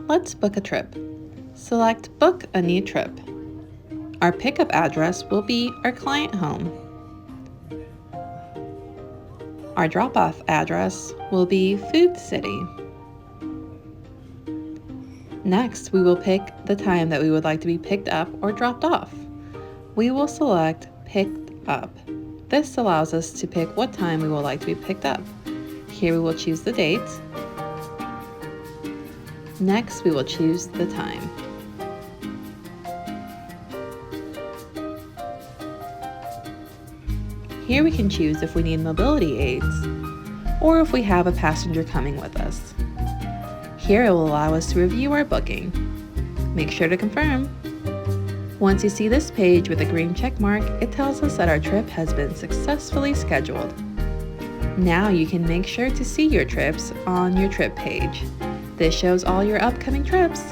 Let's book a trip. Select Book a New Trip. Our pickup address will be our client home. Our drop-off address will be Food City. Next, we will pick the time that we would like to be picked up or dropped off. We will select Picked Up. This allows us to pick what time we would like to be picked up. Here we will choose the date. Next, we will choose the time. Here we can choose if we need mobility aids or if we have a passenger coming with us. Here it will allow us to review our booking. Make sure to confirm. Once you see this page with a green check mark, it tells us that our trip has been successfully scheduled. Now you can make sure to see your trips on your trip page. This shows all your upcoming trips.